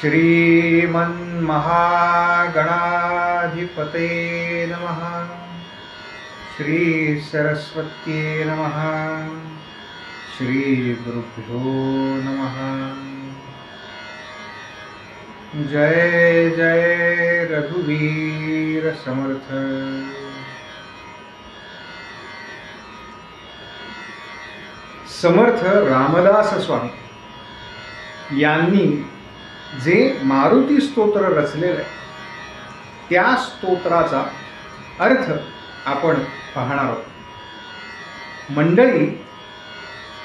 श्रीमन्महागणाधिपते नमः। श्री सरस्वत्यै नमः। श्री गुरुभ्यो नमः। जय जय रघुवीर समर्थ। समर्थ रामदास स्वामी यांनी जे मारुती स्तोत्र रचलेलं आहे त्या स्तोत्राचा अर्थ आपण पाहणार आहोत। मंडळी,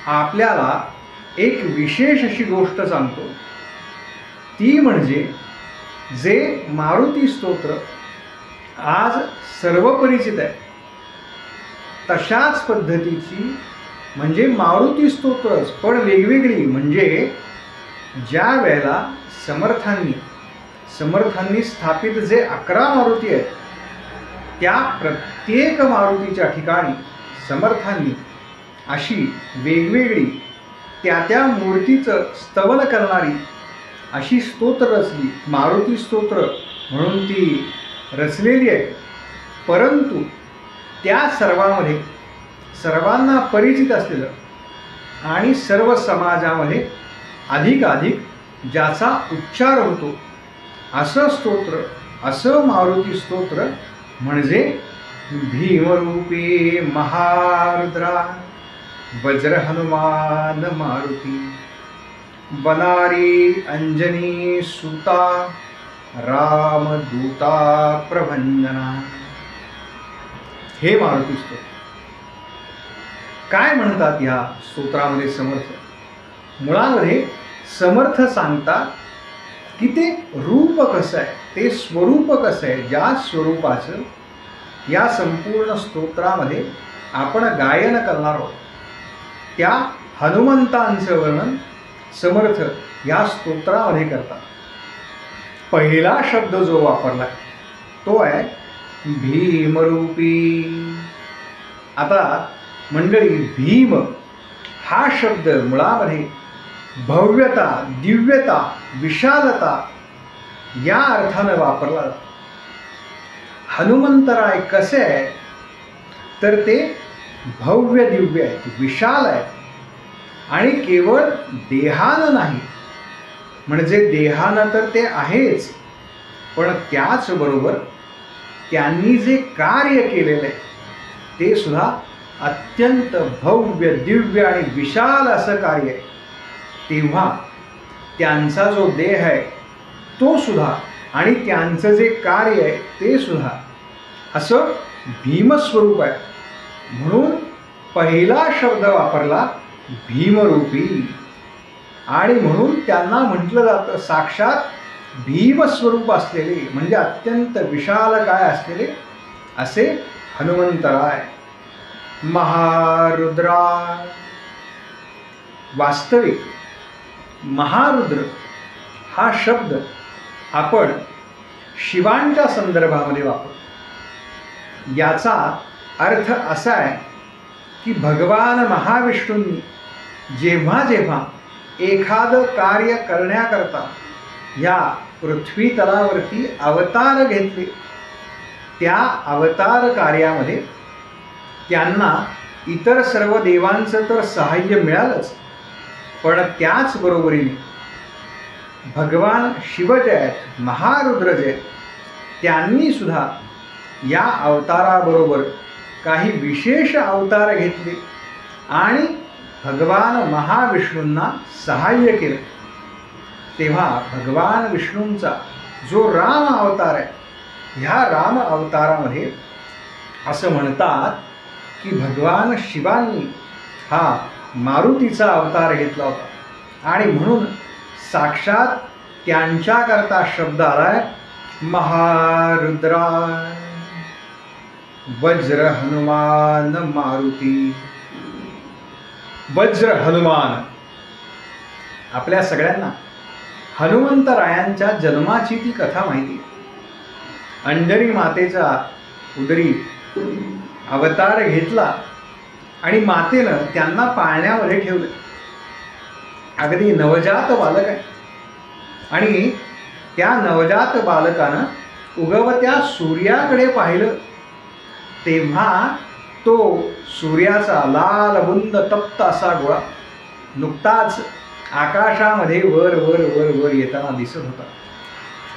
आपल्याला एक विशेष अशी गोष्ट सांगतो, ती म्हणजे जे मारुती स्तोत्र आज सर्वपरिचित आहे तशाच पद्धतीची म्हणजे मारुती स्तोत्रच पण वेगवेगळी, म्हणजे ज्या वेळेला समर्थांनी स्थापित जे 11 मारुती आहेत त्या प्रत्येक मारुतीच्या ठिकाणी समर्थांनी अशी वेगवेगळी त्या मूर्तीचं स्तवन करणारी अशी स्तोत्र रचली, मारुती स्तोत्र म्हणून ती रचलेली आहे। परंतु त्या सर्वांमध्ये सर्वांना परिचित असलेलं आणि सर्व समाजामध्ये अधिकाधिक ज्याचा उच्चार होतो असं स्तोत्र, असं मारुती स्तोत्र म्हणजे भीमरूपी महारुद्रा वज्र हनुमान मारुती बनारी अंजनी सुता रामदूता प्रभंजना। हे मारुती स्तोत्र काय म्हणतात या स्तोत्रामध्ये समर्थ? मुळामध्ये समर्थ सांगतात की ते रूप कसं आहे, ते स्वरूप कसं आहे, ज्या स्वरूपाचं या संपूर्ण स्तोत्रामध्ये आपण गायन करणार आहोत त्या हनुमंतांचं वर्णन समर्थ या स्तोत्रामध्ये करतात। पहिला शब्द जो वापरला तो आहे भीमरूपी। आता मंडळी, भीम हा शब्द मुळामध्ये भव्यता, दिव्यता, विशालता या अर्थानं वापरला जातो। हनुमंतराय कसे आहे तर ते भव्य दिव्य आहेत, विशाल आहेत आणि केवळ देहानं नाही, म्हणजे देहानं तर ते आहेच, पण त्याचबरोबर त्यांनी जे कार्य केलेलं आहे ते सुद्धा अत्यंत भव्य, दिव्य आणि विशाल असं कार्य आहे। तेव्हा त्यांचा जो देह आहे तो सुद्धा आणि त्यांचं जे कार्य आहे ते सुद्धा असं भीमस्वरूप आहे, म्हणून पहिला शब्द वापरला भीमरूपी आणि म्हणून त्यांना म्हटलं जातं साक्षात भीमस्वरूप असलेले, म्हणजे अत्यंत विशाल काय असलेले असे हनुमंतराय महारुद्रा। वास्तविक महारुद्र हा शब्द आपण शिवांच्या संदर्भामध्ये वापरतो। याचा अर्थ असा आहे की भगवान महाविष्णूंनी जेव्हा जेव्हा एखादं कार्य करण्याकरता या पृथ्वी तलावरती अवतार घेतले त्या अवतार कार्यामध्ये त्यांना इतर सर्व देवांचं तर सहाय्य मिळालंच, पण त्याचबरोबरीने भगवान शिव जे आहेत, महारुद्र जे आहेत, त्यांनी सुद्धा या अवताराबरोबर काही विशेष अवतार घेतले आणि भगवान महाविष्णूंना सहाय्य केलं। तेव्हा भगवान विष्णूंचा जो राम अवतार आहे, ह्या राम अवतारामध्ये असं म्हणतात की भगवान शिवांनी हा मारुतीचा अवतार घेतला होता आणि म्हणून साक्षात त्यांच्याकरता शब्द आलाय महारुद्रा वज्र हनुमान मारुती। वज्र हनुमान, आपल्या सगळ्यांना हनुमंतरायांच्या जन्माची ती कथा माहिती आहे। अंजनी मातेचा उदरी अवतार घेतला आणि मातेनं त्यांना पाळण्यामध्ये ठेवलं। अगदी नवजात बालक आहे आणि त्या नवजात बालकानं उगवत्या सूर्याकडे पाहिलं तेव्हा तो सूर्याचा लालबुंद तप्त असा गोळा नुकताच आकाशामध्ये वर वर वर वर येताना दिसत होता.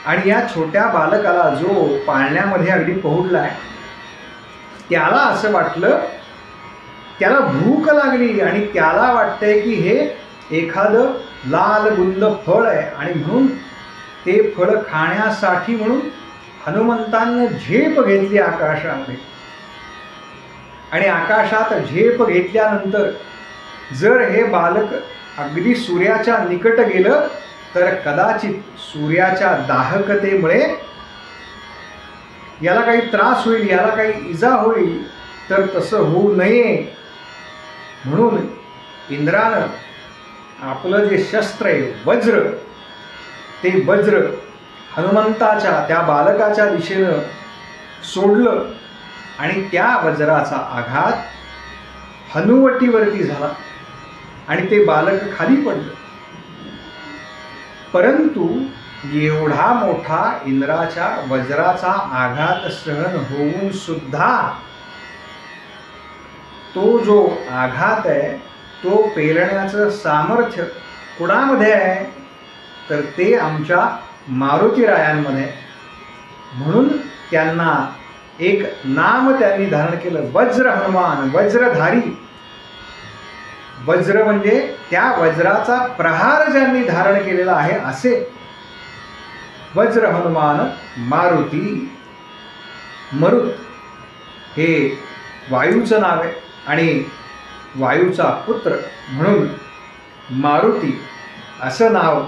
आणि या छोट्या बालकाला जो पाळण्यामध्ये अगदी पहुडलाय त्याला असं वाटलं, त्याला भूक लागली आणि त्याला वाटतंय की हे एखादं लालबुंद फळ आहे आणि म्हणून ते फळ खाण्यासाठी म्हणून हनुमंतांनी झेप घेतली आकाशामध्ये. आणि आकाशात झेप घेतल्यानंतर जर हे बालक अगदी सूर्याच्या निकट गेलं तर कदाचित सूर्याच्या दाहकतेमुळे याला काही त्रास होईल, याला काही इजा होईल. तर तसं होऊ नये म्हणून इंद्रानं आपलं जे शस्त्र आहे वज्र, ते वज्र हनुमंताच्या त्या बालकाच्या दिशेनं सोडलं आणि त्या वज्राचा आघात हनुवटीवरती झाला आणि ते बालक खाली पडलं. परंतु एवढा मोठा इंद्राच्या वज्राचा आघात सहन होऊन सुद्धा तो जो आघात आहे तो पेलण्याचं सामर्थ्य कुणामध्ये आहे तर ते आमच्या मारुतीरायांमध्ये. म्हणून त्यांना एक नाम त्यांनी धारण केलं, वज्र हनुमान, वज्रधारी. वज्र म्हणजे त्या वज्राचा प्रहार ज्यांनी धारण केलेला आहे असे वज्र हनुमान मारुती. मरुत हे वायूचं नाव आहे आणि वायूचा पुत्र म्हणून मारुती असं नाव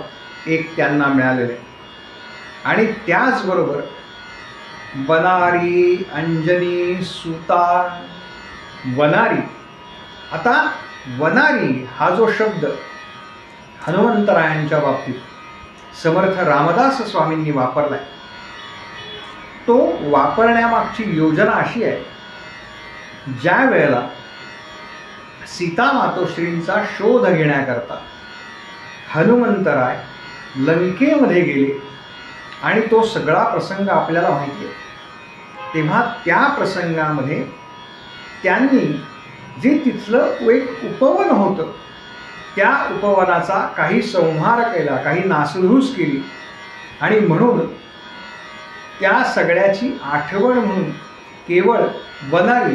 एक त्यांना मिळालेलं आहे. आणि त्याचबरोबर वनारी अंजनी सुता. वनारी, आता वनारी हा जो शब्द हनुमंतरायांच्या बाबतीत समर्थ रामदास स्वामींनी वापरलाय तो वापरण्यामागची योजना अशी आहे, ज्या वेळेला सीता मातोश्रींचा शोध घेण्याकरता हनुमंतराय लंकेमध्ये गेले आणि तो सगळा प्रसंग आपल्याला माहिती आहे, तेव्हा त्या प्रसंगामध्ये त्यांनी जे तिथलं एक उपवन होतं त्या उपवनाचा काही संहार केला, काही नासधूस केली आणि म्हणून त्या सगळ्याची आठवण म्हणून केवळ वनारी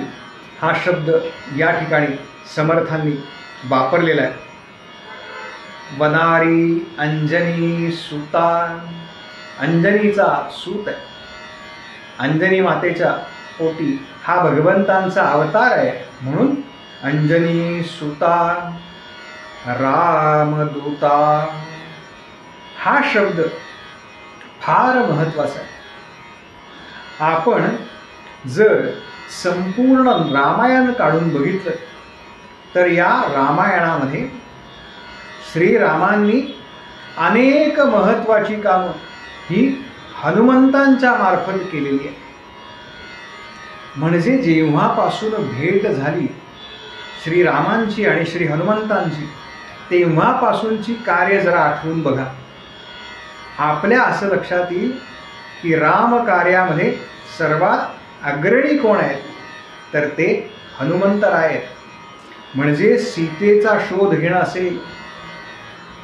हा शब्द या ठिकाणी समर्थांनी वापरलेला आहे. वनारी अंजनी सुता, अंजनीचा सूत आहे. अंजनी मातेच्या पोटी हा भगवंतांचा अवतार आहे म्हणून अंजनी सुता रामदूता हा शब्द फार महत्त्वाचा आहे. आपण जर संपूर्ण रामायण काढून बघितलं तर या रामायणामध्ये श्रीरामांनी अनेक महत्त्वाची कामं ही हनुमंतांच्या मार्फत केलेली आहे. म्हणजे जेव्हापासून भेट झाली श्रीरामांची आणि श्री हनुमंतांची तेव्हापासूनची कार्य जरा आठवून बघा. आपल्या असं लक्षात येईल की रामकार्यामध्ये सर्वात अग्रणी कोण आहेत तर ते हनुमंतराय आहेत. म्हणजे सीतेचा शोध घेणं असेल,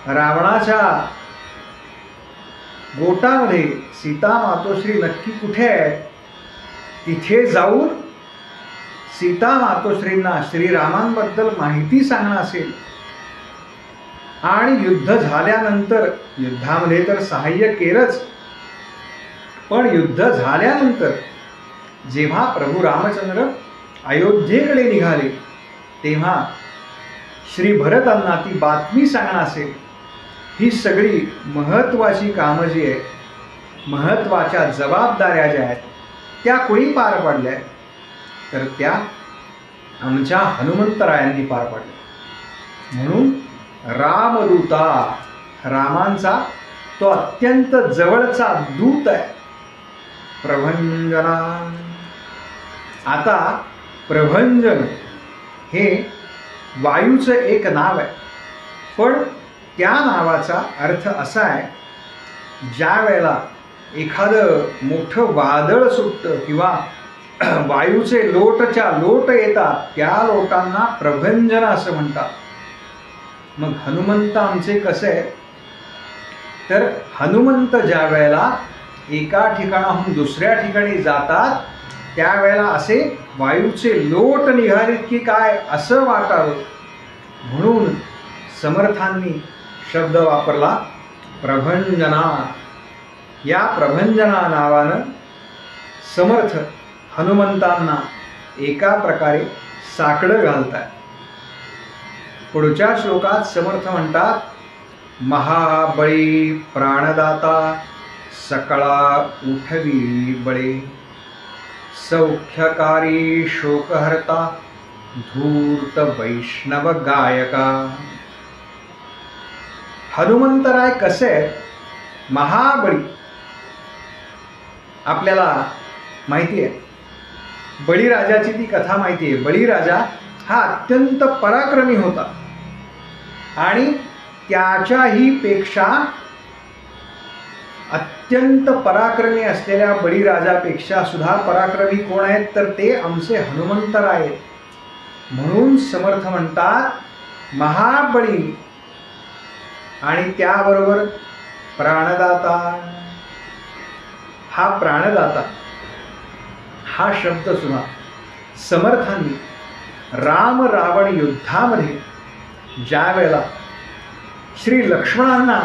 रावणाच्या गोटामध्ये सीता मातोश्री नक्की कुठे आहेत तिथे जाऊन सीता मातोश्रींना श्रीरामांबद्दल माहिती सांगणं असेल आणि युद्ध झाल्यानंतर, युद्धामध्ये तर सहाय्य केलंच, पण युद्ध झाल्यानंतर जेव्हा प्रभू रामचंद्र अयोध्येकडे निघाले तेव्हा श्री भरतांना ती बातमी सांगणं असेल, ही सगळी महत्त्वाची कामं जी आहेत, महत्त्वाच्या जबाबदाऱ्या ज्या आहेत त्या कोणी पार पाडल्या तर त्या आमच्या हनुमंतरायांनी पार पाडल्या. म्हणून रामदूता, रामांचा तो अत्यंत जवळचा दूत आहे. प्रभंजना, आता प्रभंजन हे वायूचं एक नाव आहे, पण त्या नावाचा अर्थ असा आहे ज्या वेळेला एखादं मोठं वादळ सुटतं किंवा वायूचे लोटच्या लोट येतात, त्या लोटांना प्रभंजन असं म्हणतात. मग हनुमंत आमचे कसे आहेत, तर हनुमंत ज्या वेळेला एका ठिकाणाहून दुसऱ्या ठिकाणी जातात त्यावेळेला असे वायूचे लोट निघालेत की काय असं वाटावं, म्हणून समर्थांनी शब्द वापरला प्रभंजना. या प्रभंजना नावानं समर्थ हनुमंतांना एका प्रकारे साकडं घालतात. पुढच्या श्लोकात समर्थ म्हणतात, महाबळी प्राणदाता सकळा उठवी बळे, सौख्यकारी शोकहर्ता धूर्त वैष्णव गायका. हनुमंतराय कसे आहेत, महाबळी. आपल्याला माहिती आहे बळीराजाची ती कथा माहिती आहे. बळीराजा हा अत्यंत पराक्रमी होता आणि त्याच्याही पेक्षा अत्यंत पराक्रमी असलेल्या बळीराजापेक्षा सुद्धा पराक्रमी कोण आहेत, तर ते आमचे हनुमंतराय आहेत. म्हणून समर्थ म्हणतात महाबळी आणि त्याबरोबर प्राणदाता. हा प्राणदाता हा शब्द सुद्धा समर्थांनी राम रावण युद्धामध्ये ज्या वेळेला श्री लक्ष्मणांना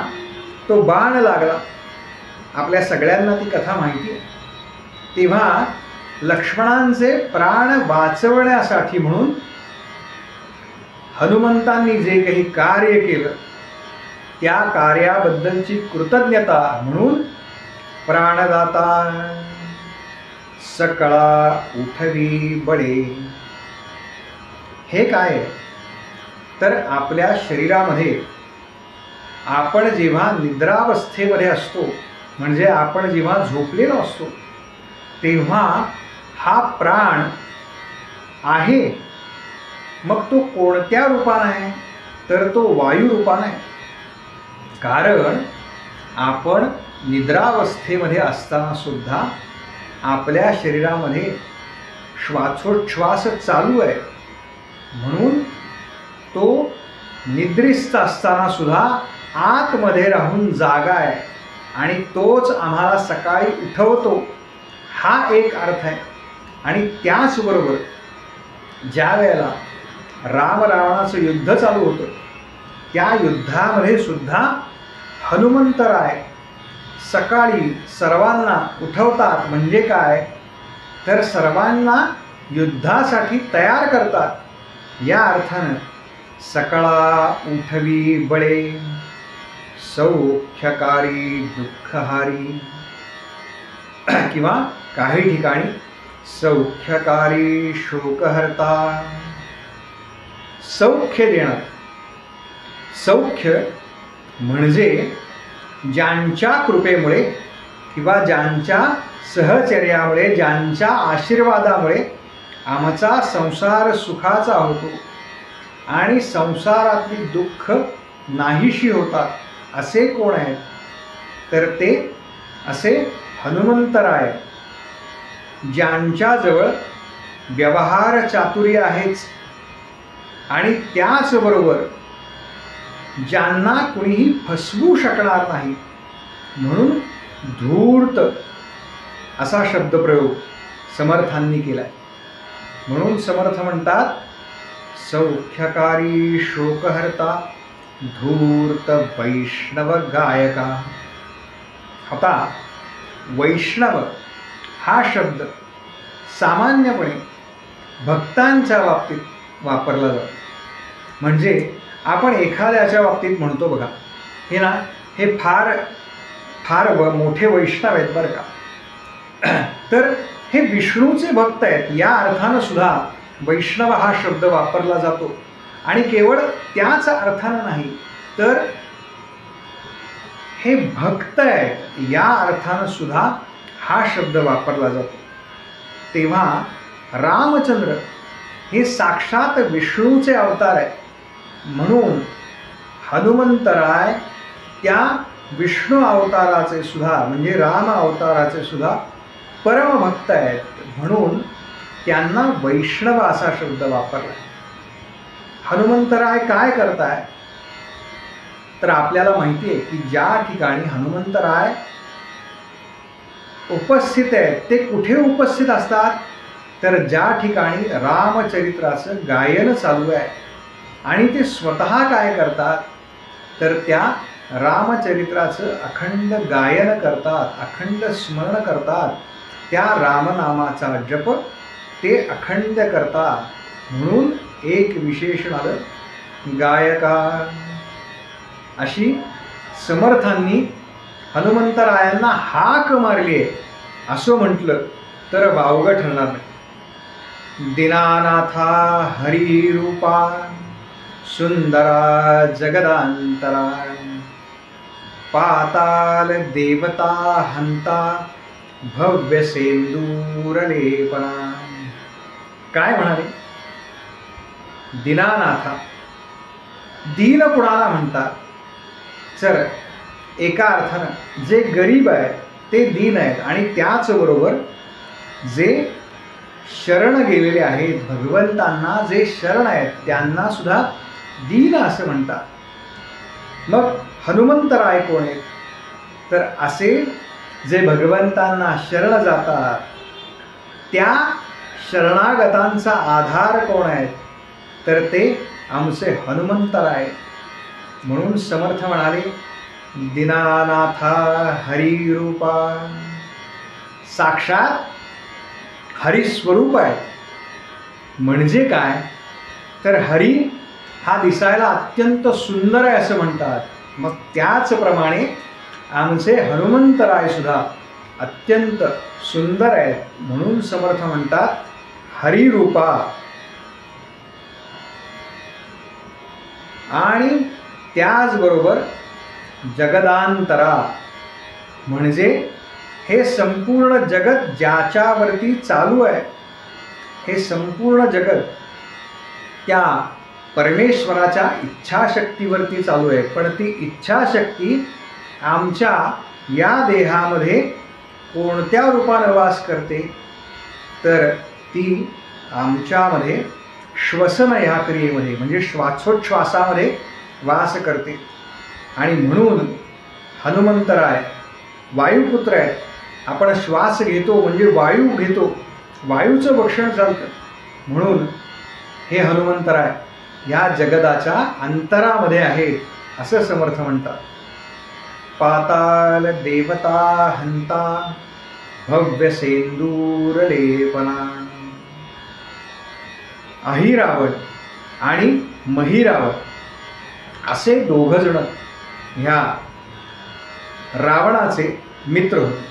तो बाण लागला, आपल्या सगळ्यांना ती कथा माहिती आहे, तेव्हा लक्ष्मणांचे प्राण वाचवण्यासाठी म्हणून हनुमंतांनी जे काही कार्य केलं त्या कार्याबद्दलची कृतज्ञता म्हणून प्राणदाता सकळा उठवी बळे. हे काय आहे, तर आपल्या शरीरामध्ये आपण जेव्हा निद्रावस्थेमध्ये असतो, म्हणजे आपण जेव्हा झोपलेलो असतो, तेव्हा हा प्राण आहे. मग तो कोणत्या रूपाने आहे, तर तो वायू रूपाने आहे. कारण आपण निद्रावस्थेमध्ये असताना सुद्धा आपल्या शरीरामध्ये श्वासोच्छ्वास चालू आहे, म्हणून तो निद्रिस्त असताना सुद्धा आतमध्ये राहून जागा आहे आणि तोच आम्हाला सकाळी उठवतो, हा एक अर्थ आहे. आणि त्याचबरोबर ज्या वेळेला राम रावणाचं युद्ध चालू होतं त्या युद्धामध्ये सुद्धा हनुमंतराय सकाळी सर्वांना उठवतात. म्हणजे काय, तर सर्वांना युद्धासाठी तयार करतात. या अर्थानं सकळा उठवी बळे, सौख्यकारी दुःखहारी, किंवा काही ठिकाणी सौख्यकारी शोकहर्ता. सौख्य देणार. सौख्य म्हणजे ज्यांच्या कृपेमुळे किंवा ज्यांच्या सहचर्यामुळे, ज्यांच्या आशीर्वादामुळे आमचा संसार सुखाचा होतो आणि संसारातली दुःख नाहीशी होतात, असे कोण आहेत, तर ते असे हनुमंतराय, ज्यांच्याजवळ व्यवहार चातुर्य आहेच आणि त्याचबरोबर ज्यांना कुणीही फसवू शकणार नाही, म्हणून धूर्त असा शब्दप्रयोग समर्थांनी केलाय. म्हणून समर्थ म्हणतात सौख्यकारी शोकहर्ता धूर्त वैष्णव गायका. आता वैष्णव हा शब्द सामान्यपणे भक्तांच्या बाबतीत वापरला जातो. म्हणजे आपण एखाद्याच्या बाबतीत म्हणतो बघा, हे ना हे फार फार मोठे वैष्णव आहेत बरं का, तर हे विष्णूचे भक्त आहेत, या अर्थानं सुद्धा वैष्णव हा शब्द वापरला जातो. आणि केवळ त्याच अर्थानं नाही, तर हे भक्त आहेत या अर्थानं सुद्धा हा शब्द वापरला जातो. तेव्हा रामचंद्र हे साक्षात विष्णूचे अवतार आहे, म्हणून हनुमंतराय त्या विष्णू अवताराचे सुद्धा म्हणजे राम अवताराचे सुद्धा परमभक्त आहेत, म्हणून त्यांना वैष्णव असा शब्द वापरला. हनुमंतराय काय करताय, तर आपल्याला माहिती आहे की ज्या ठिकाणी हनुमंतराय उपस्थित आहेत ते कुठे उपस्थित असतात, तर ज्या ठिकाणी रामचरित्राचं गायन चालू आहे. आणि ते स्वतः काय करतात, तर त्या रामचरित्राचं अखंड गायन करतात, अखंड स्मरण करतात, त्या रामनामाचा जप ते अखंड करतात. म्हणून एक विशेषण आलं गायका. अशी समर्थांनी हनुमंतरायांना हाक मारली आहे असं म्हटलं तर वावगं ठरणार नाही. दीनानाथा हरिरूपा सुंदरा जगदांतरा पाताल देवता हंता भव्य सेंदूरलेपना. काय म्हणाले? दीनानाथा. दीन कुणाला म्हणतात, तर एका अर्थानं जे गरीब आहेत ते दीन आहेत, आणि त्याचबरोबर जे शरण गेलेले आहेत भगवंतांना, जे शरण आहेत त्यांना सुद्धा दीन असं म्हणतात. मग हनुमंतराय कोण आहेत, तर असे जे भगवंतांना शरण जातात त्या शरणागतांचा आधार कोण आहेत, तर ते आमचे हनुमंतराय. म्हणून समर्थ म्हणाले दीनानाथा हरिरूपा. साक्षात हरिस्वरूप आहे. म्हणजे काय, तर हरी हा दिसायला अत्यंत सुंदर आहे असं म्हणतात. मग त्याचप्रमाणे आमचे हनुमंतराय सुद्धा अत्यंत सुंदर आहेत, म्हणून समर्थ म्हणतात हरिरूपा. आणि त्याचबरोबर जगदांतरा, म्हणजे हे संपूर्ण जगत ज्याच्यावरती चालू आहे, हे संपूर्ण जगत त्या परमेश्वराच्या इच्छाशक्तीवरती चालू आहे. पण ती इच्छाशक्ती आमच्या या देहामध्ये कोणत्या रूपाने वास करते, तर ती आमच्यामध्ये श्वसन या क्रियेमध्ये म्हणजे श्वासोच्छ्वासामध्ये वास करते. आणि म्हणून हनुमंतराय वायुपुत्र आहेत. आपण श्वास घेतो म्हणजे वायू घेतो, वायूचं भक्षण चालतं. म्हणून हे हनुमंतराय या जगदाच्या अंतरामध्ये आहेत असं समर्थ म्हणतात. पाताल देवता हंता भव्य सेंदूरलेपना. अहिरावण आणि महिरावण असे दोघंजण ह्या रावणाचे मित्र होते.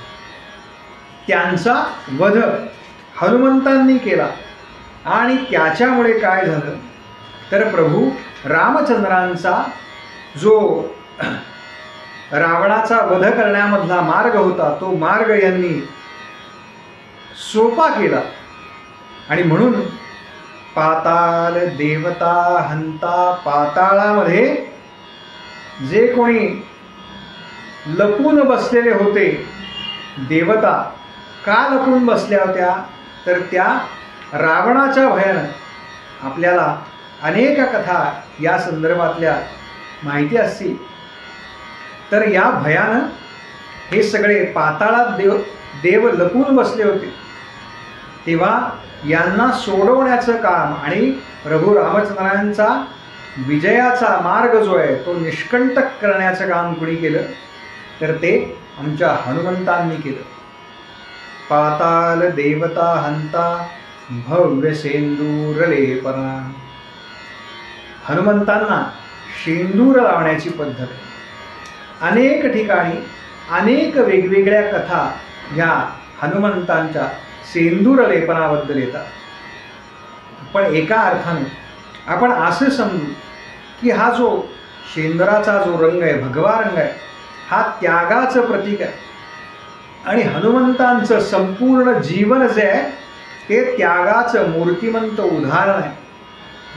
त्यांचा वध हनुमंतांनी केला. आणि त्याच्यामुळे काय झालं, तर प्रभू रामचंद्रांचा जो रावणाचा वध करण्यामधला मार्ग होता तो मार्ग यांनी सोपा केला. आणि म्हणून पाताल देवता हंता, पाताळामध्ये जे कोणी लपून बसलेले होते देवता, का लपून बसल्या होत्या, तर त्या रावणाच्या भयानं आपल्याला अनेक कथा या संदर्भातल्या माहिती असतील. तर या भयानं हे सगळे पाताळात देव लपून बसले होते. तेव्हा यांना सोडवण्याचं काम आणि प्रभू रामचंद्रांचा विजयाचा मार्ग जो आहे तो निष्कंटक करण्याचं काम कुणी केलं, तर ते आमच्या हनुमंतांनी केलं. पाताल देवता हंता भव्य सेंदूरलेपना. हनुमंतांना शेंदूर लावण्याची पद्धत आहे. अनेक ठिकाणी अनेक वेगवेगळ्या कथा ह्या हनुमंतांच्या सेंदूर लेपनाबद्दल येतात. पण एका अर्थाने आपण असं समजू की हा जो शेंदुराचा जो रंग आहे, भगवा रंग आहे, हा त्यागाचं प्रतीक आहे. आणि हनुमंतांचं संपूर्ण जीवन जे आहे ते त्यागाचं मूर्तिमंत उदाहरण आहे.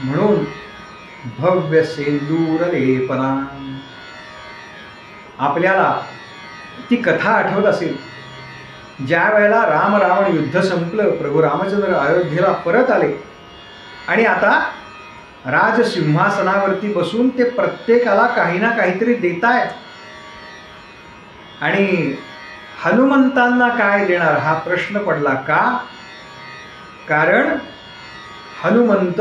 म्हणून भव्य सेंदूर लेपना. आपल्याला ती कथा आठवत असेल, ज्या वेळेला राम रावण युद्ध संपलं, प्रभू रामचंद्र अयोध्येला परत आले आणि आता राजसिंहासनावरती बसून ते प्रत्येकाला काही ना काहीतरी देतायत. आणि हनुमंतांना काय देणार हा प्रश्न पडला. का? कारण हनुमंत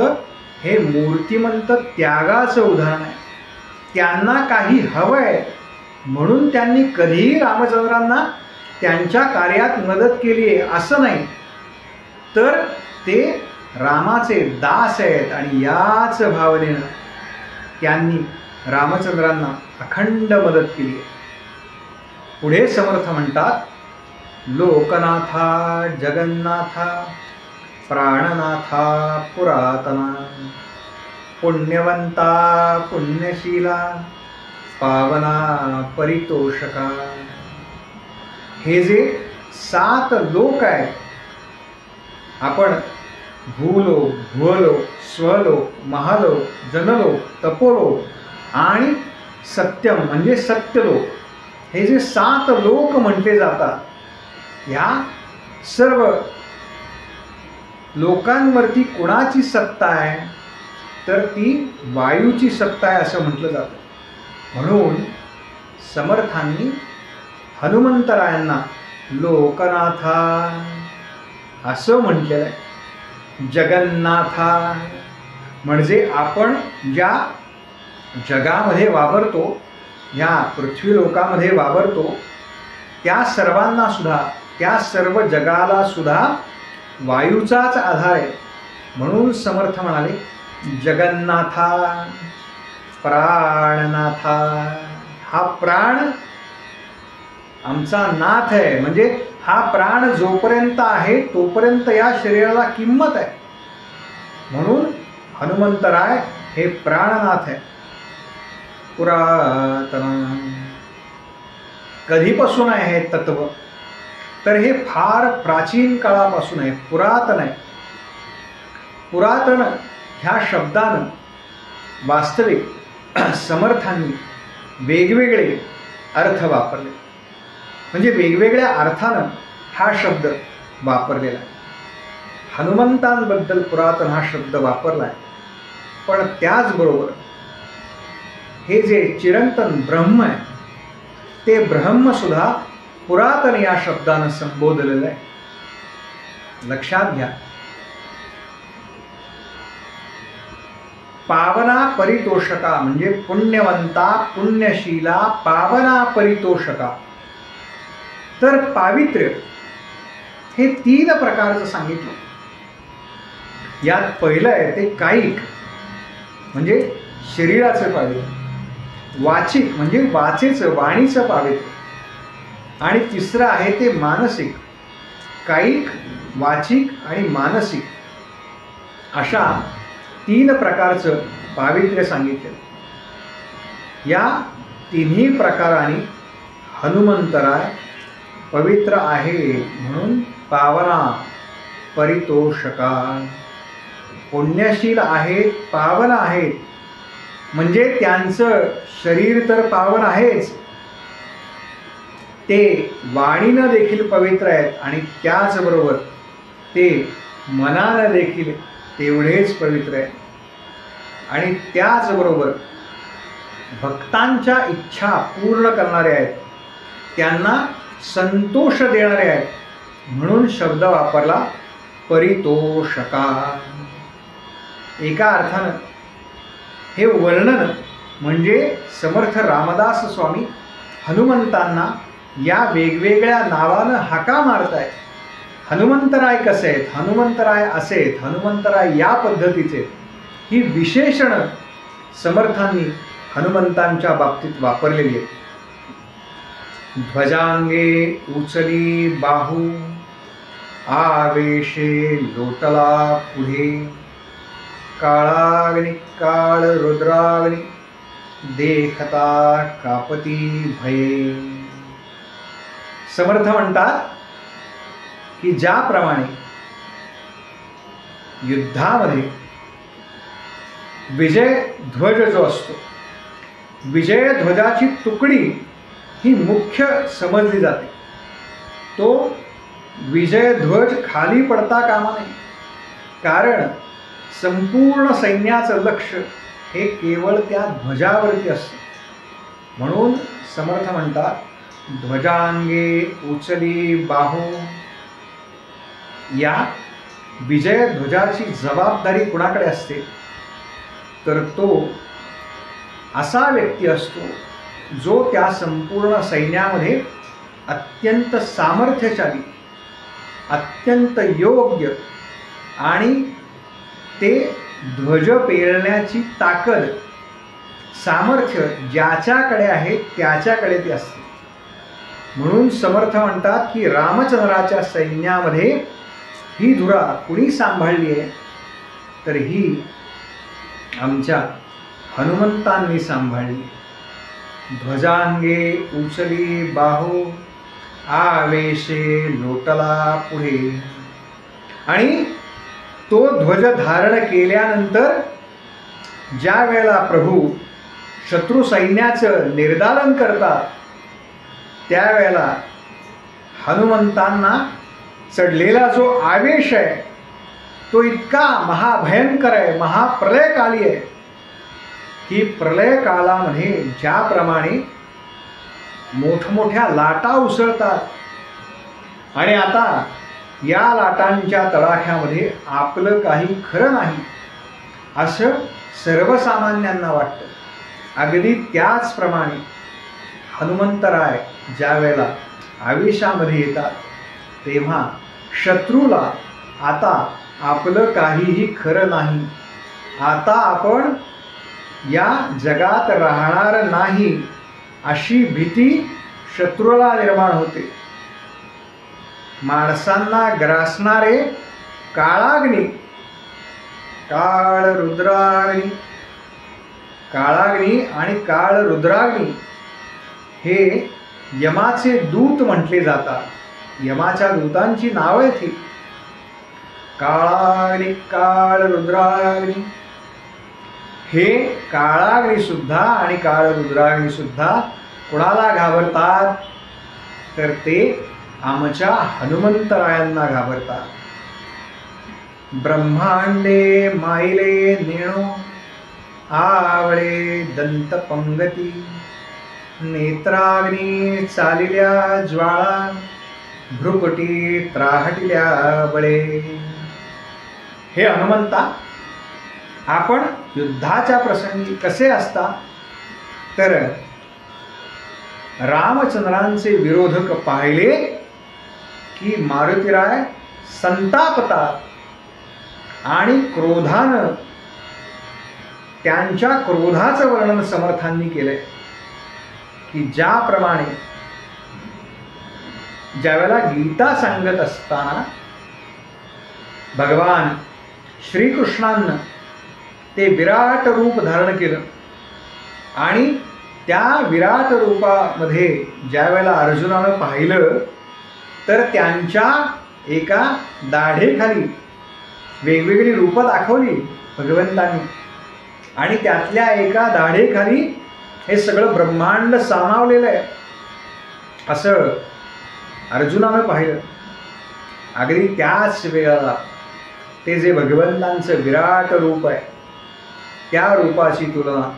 हे मूर्तिमंत त्यागाचं उदाहरण आहे. त्यांना काही हवंय म्हणून त्यांनी कधीही रामचंद्रांना त्यांच्या कार्यात मदत केली आहे असं नाही, तर ते रामाचे दास आहेत आणि याच भावनेनं त्यांनी रामचंद्रांना अखंड मदत केली आहे. पुढे समर्थ म्हणतात, लोकनाथा जगन्नाथा प्राणनाथा पुरातना पुण्यवंता पुण्यशीला पावना परितोषका. हे जे 7 लोक आहेत, आपण भूलोक, भुवलोक, स्वलोक, महालोक, जनलोक, तपोलोक आणि सत्यम म्हणजे सत्यलोक, हे जे 7 लोक म्हटले जातात, ह्या सर्व लोकांवरती कोणाची सत्ता आहे, तर ती वायूची सत्ता आहे असं म्हटलं जातं. म्हणून समर्थांनी हनुमंतरायांना लोकनाथा असं म्हटलेलं आहे. जगन्नाथा म्हणजे आपण ज्या जगामध्ये वावरतो, ह्या पृथ्वीलोकामध्ये वावरतो, त्या सर्वांना सुद्धा, त्या सर्व जगाला सुद्धा वायूचाच आधार आहे. म्हणून समर्थ म्हणाले जगन्नाथा प्राणनाथा. हा प्राण आमचा नाथ आहे, म्हणजे हा प्राण जोपर्यंत आहे तोपर्यंत या शरीराला किंमत आहे. म्हणून हनुमंतराय हे प्राणनाथ आहे. पुरातन कधीपासून आहे हे तत्व, तर हे फार प्राचीन काळापासून आहे, पुरातन आहे. पुरातन ह्या शब्दानं वास्तविक समर्थांनी वेगवेगळे अर्थ वापरले, म्हणजे वेगवेगळ्या अर्थानं हा शब्द वापरलेला आहे. हनुमंतांबद्दल पुरातन हा शब्द वापरला आहे, पण त्याचबरोबर हे जे चिरंतन ब्रह्म आहे, ते ब्रह्मसुद्धा पुरातन या शब्दानं संबोधलेलं आहे. लक्षात घ्या. पावना परितोषका म्हणजे पुण्यवंता पुण्यशीला पावना परितोषका. तर पावित्र्य हे 3 प्रकारचं सांगितलं. यात पहिलं आहे ते कायिक म्हणजे शरीराचं पावित्र्य, वाचिक म्हणजे वाचेचं वाणीचं पावित्र्य, आणि तिसरं आहे ते मानसिक. कायिक, वाचिक आणि मानसिक अशा 3 प्रकारचं पावित्र्य सांगितलं. या तिन्ही प्रकारांनी हनुमंतराय पवित्र आहे म्हणून पावना परितोषका. पुण्यशील आहेत, पावन आहेत, म्हणजे त्यांचं शरीर तर पावन आहेच, ते वाणीनं देखील पवित्र आहेत आणि त्याचबरोबर ते मनानं देखील तेवढेच पवित्र आहेत. आणि त्याचबरोबर भक्तांच्या इच्छा पूर्ण करणारे आहेत, त्यांना संतोष देणारे आहेत, म्हणून शब्द वापरला परितोषका. एका अर्थानं हे वर्णन म्हणजे समर्थ रामदास स्वामी हनुमंतांना या वेगवेगळ्या नावानं हाका मारतायत. हनुमंतराय कसे आहेत, हनुमंतराय असे आहेत, हनुमंतराय या पद्धतीचे, ही विशेषणं समर्थांनी हनुमंतांच्या बाबतीत वापरलेली आहेत. ध्वजांगे उचली बाहू आवेशे लोटला पुढे काळाग्नि काळ रुद्राग्नि देखता कापती भये. समर्थ म्हणतात की ज्याप्रमाणे युद्धामध्ये विजय ध्वज जो असतो, विजय ध्वजाची तुकडी ही मुख्य समजली जाते. तो विजयध्वज खाली पडता कामा नये, कारण संपूर्ण सैन्याचं लक्ष हे केवळ त्या ध्वजावरती असतं. म्हणून समर्थ म्हणतात, ध्वजांगे उचली बाहू. या विजयध्वजाची जबाबदारी कुणाकडे असते, तर तो असा व्यक्ती असतो जो त्या संपूर्ण सैन्यामध्ये अत्यंत सामर्थ्यशाली, अत्यंत योग्य आणि ते ध्वज पेलण्याची ताकद, सामर्थ्य ज्याच्याकडे आहे त्याच्याकडे ते असते. म्हणून समर्थ म्हणतात की रामचंद्राच्या सैन्यामध्ये ही धुरा कुणी सांभाळली आहे, तर ही आमच्या हनुमंतांनी सांभाळली. ध्वजांगे उचली बाहू, आवेशे लोटला पुढे. आणि तो ध्वज धारण केल्यानंतर ज्या वेळेला प्रभू शत्रू सैन्याचं निर्दालन करतात, त्यावेळेला हनुमंतांना चढलेला जो आवेश आहे तो इतका महाभयंकर आहे, महाप्रलयकाली आहे की प्रलय कालामध्ये ज्याप्रमाणे मोठमोठ्या लाटा उसळतात आणि आता या लाटांच्या तडाख्यामध्ये आपलं काही खरं नाही असं सर्वसामान्यांना वाटतं. अगदी त्याचप्रमाणे हनुमंतराय ज्या वेळेला आवेशामध्ये येतात तेव्हा शत्रूला आता आपलं काहीही खरं नाही, आता आपण या जगात राहणार नाही अशी भीती शत्रूला निर्माण होते. माणसांना ग्रासणारे काळाग्नी, काळ रुद्राग्नी, काळाग्नी आणि काळ रुद्राग्नी हे यमाचे दूत म्हटले जातात. यमाच्या दूतांची नावं आहेत ही. काळाग्नी, काळ रुद्राग्नी. हे काळाग्नी सुद्धा आणि काळ रुद्राग्नी सुद्धा कुणाला घाबरतात, तर ते आमच्या हनुमंतरायांना घाबरतात. ब्रह्मांडे माईले नेणो, आवळे दंत पंगती. नेत्राग्नी चालिल्या ज्वाळा, भ्रुकुटी त्राहटिल्या बळे. हे हनुमंता, आपण युद्धाच्या प्रसंगी कसे असता, तर रामचंद्रांचे विरोधक पाहिले की मारुतीराय संतापतात आणि क्रोधानं, त्यांच्या क्रोधाचं वर्णन समर्थांनी केलंय की ज्याप्रमाणे ज्यावेळेला गीता सांगत असताना भगवान श्रीकृष्णानं ते विराट रूप धारण केलं आणि त्या विराट रूपामध्ये ज्या वेळेला अर्जुनानं पाहिलं तर त्यांच्या एका दाढेखाली वेगवेगळी रूपं दाखवली भगवंतांनी आणि त्यातल्या एका दाढेखाली हे सगळं ब्रह्मांड सामावलेलं आहे असं अर्जुनानं पाहिलं. अगदी त्याच वेळेला ते जे भगवंतांचं विराट रूप आहे त्या रूपाची तुलना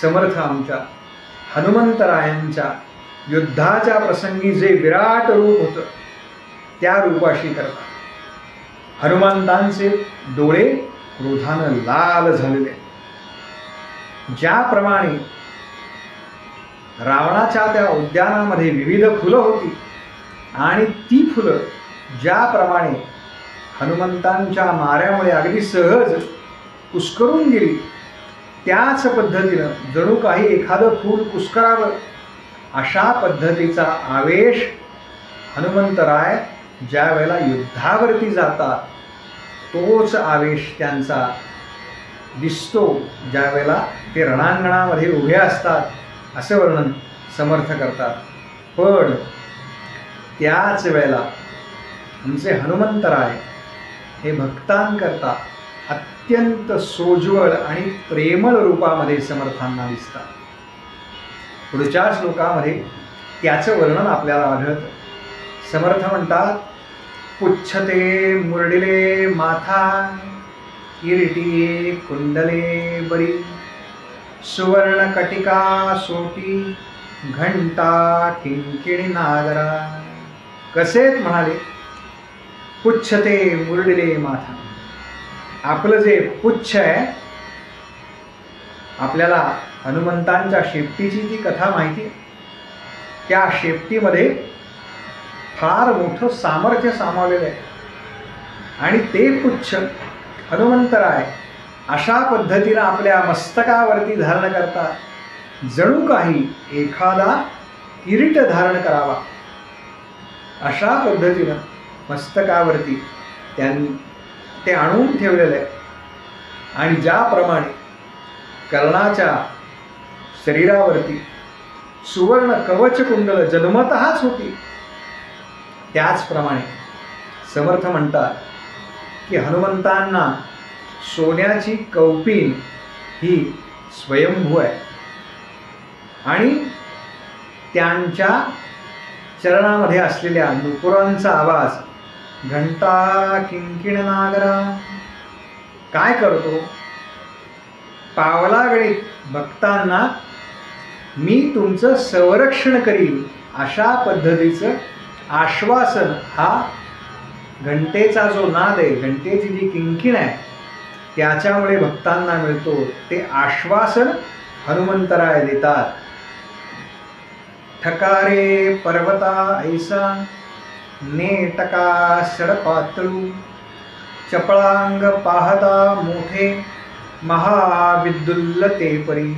समर्थ आमच्या हनुमंतरायांच्या युद्धाच्या प्रसंगी जे विराट रूप होतं त्या रूपाशी करतात. हनुमंतांचे डोळे क्रोधानं लाल झालेले. ज्याप्रमाणे रावणाच्या त्या उद्यानामध्ये विविध फुलं होती आणि ती फुलं ज्याप्रमाणे हनुमंतांच्या माऱ्यामुळे अगदी सहज कुस्करून गेली, त्याच पद्धतीनं जणू काही एखादं फूल कुस्करावं अशा पद्धतीचा आवेश हनुमंतराय ज्या वेळेला युद्धावरती जातात तोच आवेश त्यांचा दिसतो ज्या वेळेला ते रणांगणामध्ये उभे असतात असं वर्णन समर्थ करतात. पण त्याच वेळेला आमचे हनुमंतराय हे भक्तांकरता अत्यंत सोज्वळ आणि प्रेमळ रूपामध्ये समर्थांना दिसतात. पुढच्या श्लोकामध्ये त्याचं वर्णन आपल्याला आढळतं. समर्थ म्हणतात, पुच्छते मुरडिले माथा, किरीटी कुंडले बरी, सुवर्ण कटिका सोटी, घंटा किंकिणी नागरा. कसेत म्हणाले, पुच्छते मुरडिले माथा. आपलं जे पुच्छ आहे, आपल्याला हनुमंतांच्या शेपटीची जी कथा माहिती आहे, त्या शेपटीमध्ये फार मोठं सामर्थ्य सामावलेलं आहे. आणि ते पुच्छ हनुमंतराय अशा पद्धतीनं आपल्या मस्तकावरती धारण करतात, जणू काही एखादा किरीट धारण करावा अशा पद्धतीनं मस्तकावरती त्यांनी ते आणून ठेवलेलं आहे. आणि ज्याप्रमाणे कर्णाच्या शरीरावरती सुवर्ण कवच कुंडल जन्मतःच होती, त्याचप्रमाणे समर्थ म्हणतात की हनुमंतांना सोन्याची कौपीन ही स्वयंभू आहे. आणि त्यांच्या चरणामध्ये असलेल्या नुपुरांचा आवाज घंटा किंकिण नागरा काय करतो, पावलागणित भक्तांना मी तुमचं संरक्षण करीन अशा पद्धतीचं आश्वासन हा घंटेचा जो नाद आहे, घंटेची जी किंकिण आहे, त्याच्यामुळे भक्तांना मिळतो. ते आश्वासन हनुमंतराय देतात. ठकारे पर्वता ऐसा, नेटका सडपातळू, चपळांग पाहता मोठे, महाविद्युल्लते परी.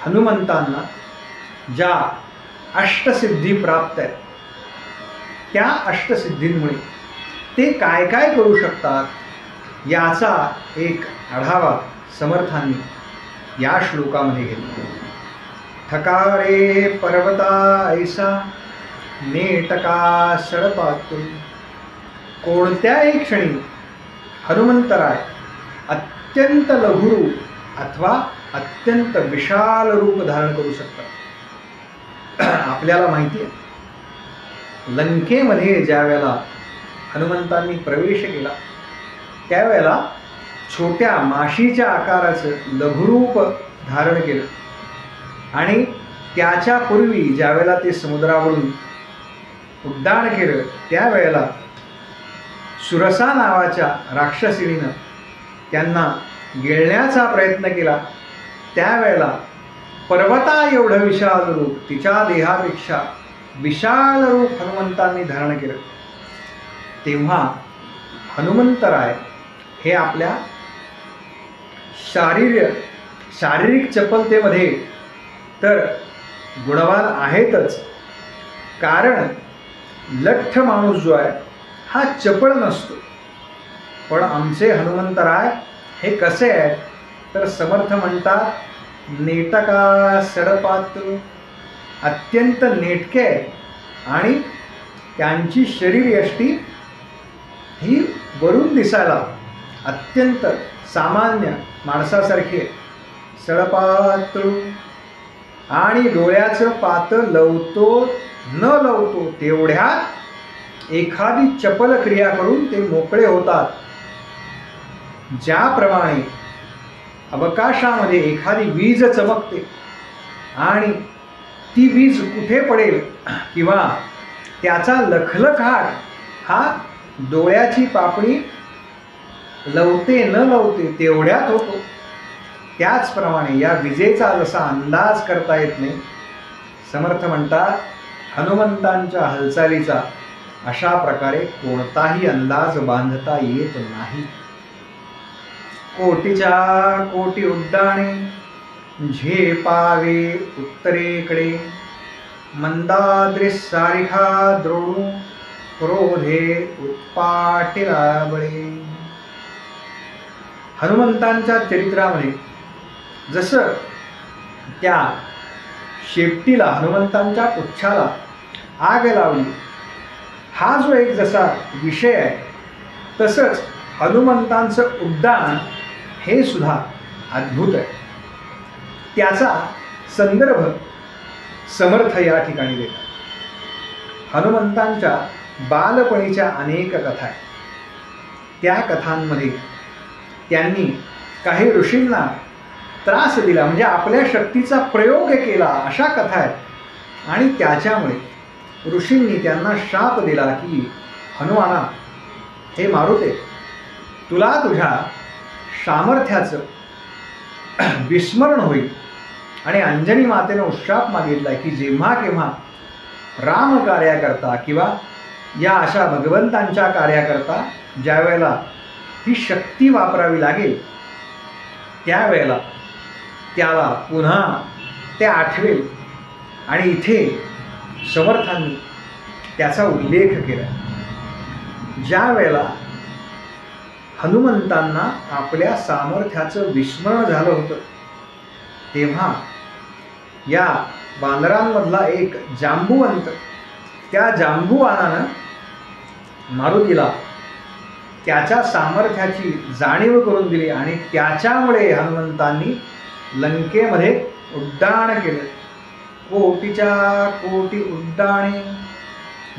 हनुमंतांना ज्या अष्टसिद्धी प्राप्त आहेत, त्या अष्टसिद्धींमुळे ते काय काय करू शकतात याचा एक आढावा समर्थांनी या श्लोकामध्ये घेतला. ठकारे पर्वता ऐसा, नेटका सडपातळू. कोणत्याही क्षणी हनुमंतराय अत्यंत लघुरूप अथवा अत्यंत विशाल रूप धारण करू शकतात. आपल्याला माहिती आहे, लंकेमध्ये ज्या वेळेला हनुमंतांनी प्रवेश केला, त्यावेळेला छोट्या माशीच्या आकाराचं लघुरूप धारण केलं. आणि त्याच्या पूर्वी ज्या वेळेला ते समुद्रावरून उड्डाण केलं, त्यावेळेला सुरसा नावाच्या राक्षसीनं त्यांना गिळण्याचा प्रयत्न केला. त्यावेळेला पर्वता एवढं विशाल रूप, तिच्या देहापेक्षा विशाल रूप हनुमंतांनी धारण केलं. तेव्हा हनुमंतराय हे आपल्या शारीरिक चपलतेमध्ये तर गुणवान आहेतच. कारण लठ्ठ माणूस जो आहे हा चपळ नसतो. पण आमचे हनुमंतराय हे कसे आहेत तर समर्थ म्हणतात, नेटका सडपात, अत्यंत नेटके आणि त्यांची शरीरयष्टी ही वरून दिसायला अत्यंत सामान्य माणसासारखी आहे. सडपातळू आणि डोळ्याचं पातं लवतो न लवतो तेवढ्यात एखादी चपल क्रिया करून ते मोकळे होतात. ज्याप्रमाणे अवकाशामध्ये एखादी वीज चमकते आणि ती वीज कुठे पडेल किंवा त्याचा लखलखाट हा डोळ्याची पापणी लवते न लवते तेवढ्यात होतो, त्याचप्रमाणे या विजेचा जसा अंदाज करता येत नाही, समर्थ म्हणतात हनुमंतांच्या हालचालीचा अशा प्रकारे कोणताही अंदाज बांधता येत नाही. कोटीच्या कोटी उड्डाणे झेपावे उत्तरेकडे, मंदाद्री सारिखा द्रोणू क्रोधे उत्पाटिला बळे. हनुमंतांच्या चरित्रामध्ये जसं त्या शेपटीला हनुमंतांच्या पुच्छाला आग लावली हा जो एक जसा विषय आहे, तसंच हनुमंतांचं उड्डाण हे सुद्धा अद्भुत आहे. त्याचा संदर्भ समर्थ या ठिकाणी देतात. हनुमंतांच्या बालपणीच्या अनेक कथा आहेत. त्या कथांमध्ये त्यांनी काही ऋषींना त्रास दिला, म्हणजे आपल्या शक्तीचा प्रयोग केला, अशा कथा आहेत. आणि त्याच्यामुळे ऋषींनी त्यांना शाप दिला की हनुमाना, हे मारुते, तुला तुझ्या सामर्थ्याचं विस्मरण होईल. आणि अंजनी मातेनं उशाप मागितला की जेव्हा केव्हा राम कार्याकरता किंवा या अशा भगवंतांच्या कार्याकरता ज्या वेळेला ही शक्ती वापरावी लागेल, त्यावेळेला त्याला पुन्हा ते आठवेल. आणि इथे समर्थांनी त्याचा उल्लेख केला. ज्या वेळेला हनुमंतांना आपल्या सामर्थ्याचं विस्मरण झालं होतं, तेव्हा या वानरांमधला एक जांबुवंत, त्या जांबुवानानं मारुतीला त्याच्या सामर्थ्याची जाणीव करून दिली. आणि त्याच्यामुळे हनुमंतांनी लंकेमध्ये उड्डाण केलं. कोटीच्या कोटी उड्डाणे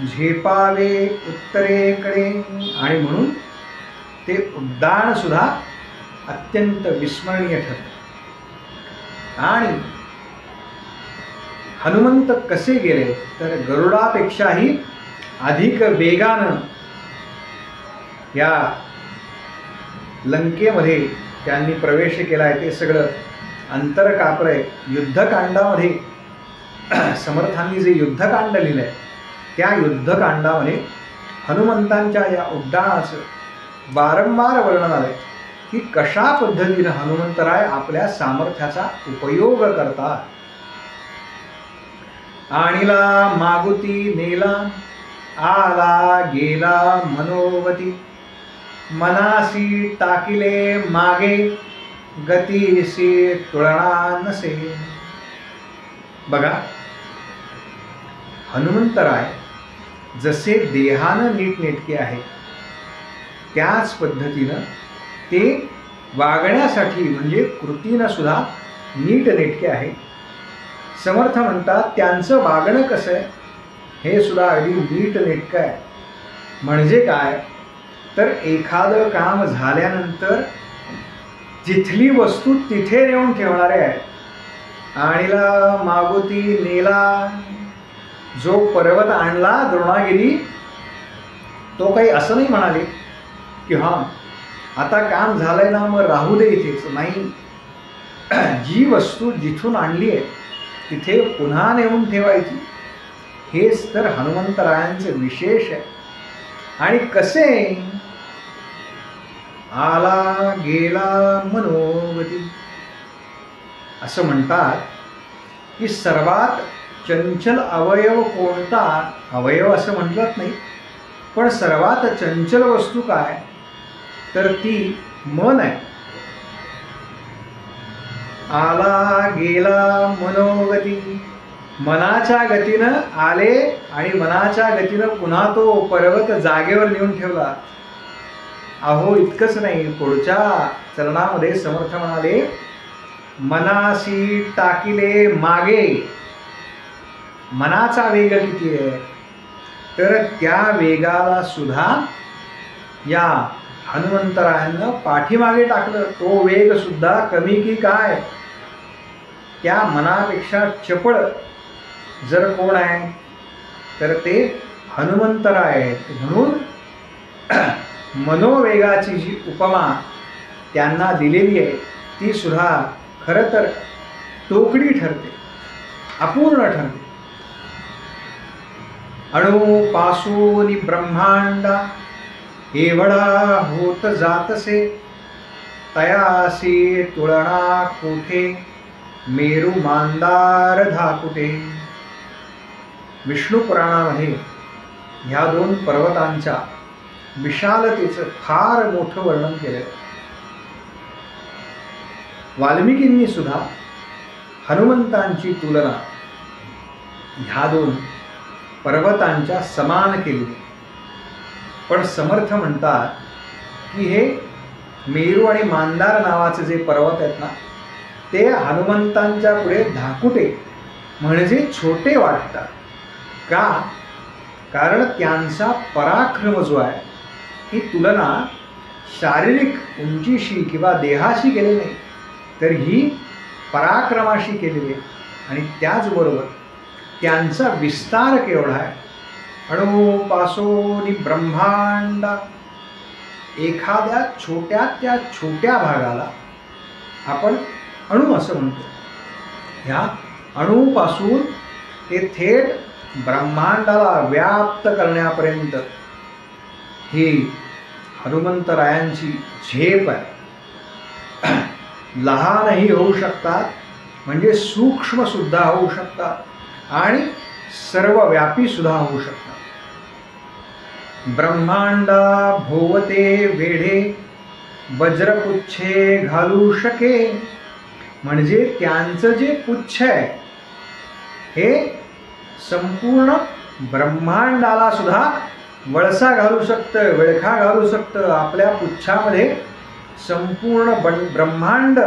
झेपावे उत्तरेकडे. आणि म्हणून ते उड्डाण सुद्धा अत्यंत विस्मरणीय ठरलं. आणि हनुमंत कसे गेले तर गरुडापेक्षाही अधिक वेगानं या लंकेमध्ये त्यांनी प्रवेश केला आहे. ते सगळं अंतर कापलंय. युद्धकांडामध्ये समर्थांनी जे युद्धकांड लिहिलं आहे, त्या युद्धकांडामध्ये हनुमंतांच्या या उड्डाणाचं वारंवार वर्णन आलं की कशा पद्धतीनं हनुमंतराय आपल्या सामर्थ्याचा उपयोग करतात. आणिला मागुती नेला, आला गेला मनोवती, मनासी टाकिले मागे, गतीसी तुलना नसे. बघा, हनुमंतराय जसे देहानं नीटनेटके आहे, त्याच पद्धतीनं ते वागण्यासाठी म्हणजे कृतीनं सुद्धा नीटनेटके आहे. समर्थ म्हणतात त्यांचं वागणं कसं आहे हे सुद्धा अगदी नीटनेटकं आहे. म्हणजे काय तर एखादं काम झाल्यानंतर जिथली वस्तू तिथे नेऊन ठेवणारे आहे. आणीला मागुती नेला, जो पर्वत आणला द्रोणागिरी, तो काही असं नाही म्हणाले की हां आता काम झालंय ना मग राहू दे इथेच. नाही, जी वस्तू जिथून आणली आहे तिथे पुन्हा नेऊन ठेवायची. हेच तर हनुमंतरायांचं विशेष आहे. आणि कसे आला गेला मनोगती, असं म्हणतात की सर्वात चंचल अवयव कोणता, अवयव असं म्हटलंच नाही, पण सर्वात चंचल वस्तू काय तर ती मन आहे. आला गेला मनोगती, मनाच्या गतीनं आले आणि मनाच्या गतीनं पुन्हा तो पर्वत जागेवर नेऊन ठेवला. अहो इतकंच नाही, पुढच्या चरणामध्ये समर्थ म्हणाले मनासी टाकिले मागे. मनाचा वेग किती आहे तर त्या वेगाला सुद्धा या हनुमंतरायांना पाठीमागे टाकलं. तो वेग सुद्धा कमी की काय, त्या मनापेक्षा चपळ जर कोण आहे तर ते हनुमंतराय आहेत. म्हणून मनोवेगाची जी उपमा त्यांना दिलेली आहे ती सुद्धा खरं तर तोकडी ठरते, अपूर्ण ठरते. अणुपासून ब्रह्मांडा एवढा होत जातसे, तयासी तुलना कोठे मेरू मांदार धाकुटे. विष्णू पुराणामध्ये ह्या दोन पर्वतांच्या विशालतेचं फार मोठं वर्णन केलं. वाल्मिकींनी सुद्धा हनुमंतांची तुलना ह्या दोन पर्वतांच्या समान केली. पण समर्थ म्हणतात की हे मेरू आणि मांदार नावाचे जे पर्वत आहेत ना, ते हनुमंतांच्या पुढे धाकुटे म्हणजे छोटे वाटतात. का? कारण त्यांचा पराक्रम जो आहे ही तुलना शारीरिक उंचीशी किंवा देहाशी केलेली नाही, तर ही पराक्रमाशी केलेली आहे. आणि त्याचबरोबर त्यांचा विस्तार केवढा आहे. अणुपासून ब्रह्मांड, एखाद्या छोट्या छोट्या भागाला आपण अणु असं म्हणतो. ह्या अणुपासून ते थेट ब्रह्मांडाला व्याप्त करण्यापर्यंत ही हनुमंतरायांची झेप आहे. लहानही होऊ शकतात, म्हणजे सूक्ष्म सुद्धा होऊ शकतात आणि सर्वव्यापी सुद्धा होऊ शकतात. ब्रह्मांडा भोवते वेढे वज्रपुच्छे घालू शके, म्हणजे त्यांचं जे पुच्छ आहे हे संपूर्ण ब्रह्मांडाला सुद्धा वळसा घालू शकतं, विळखा घालू शकतं. आपल्या पुच्छामध्ये संपूर्ण ब्रह्मांड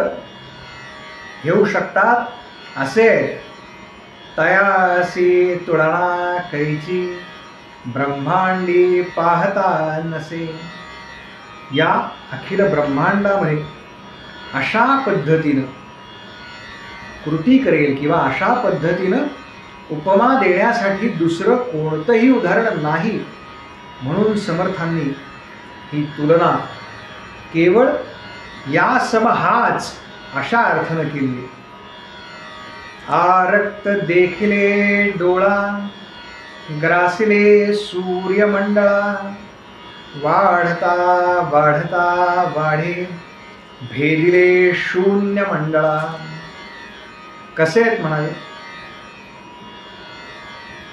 घेऊ शकतात. असे तयासी तुलना कैची ब्रह्मांडी पाहता नसे. या अखिल ब्रह्मांडामध्ये अशा पद्धतीनं कृती करेल किंवा अशा पद्धतीनं उपमा देण्यासाठी दुसरं कोणतंही उदाहरण नाही, म्हणून समर्थांनी ही तुलना केवळ या समहाच अशा अर्थानं केली. आरक्त देखिले डोळा, ग्रासिले सूर्यमंडळा, वाढता वाढता वाढे भेदिले शून्य मंडळा. कसे आहेत म्हणाले?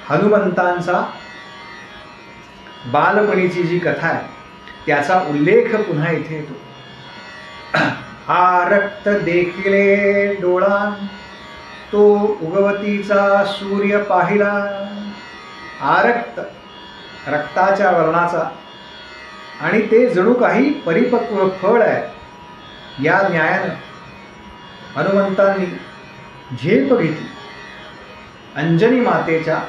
हनुमंतांचा बालपणीची जी कथा आहे त्याचा उल्लेख पुन्हा इथे येतो. आरक्त देखिले डोळा, तो उगवतीचा सूर्य पाहिला. आरक्त, रक्ताच्या वर्णाचा, आणि ते जणू काही परिपक्व फळ आहे. या न्यायानं हनुमंतांनी झेप घेतली. अंजनी मातेच्या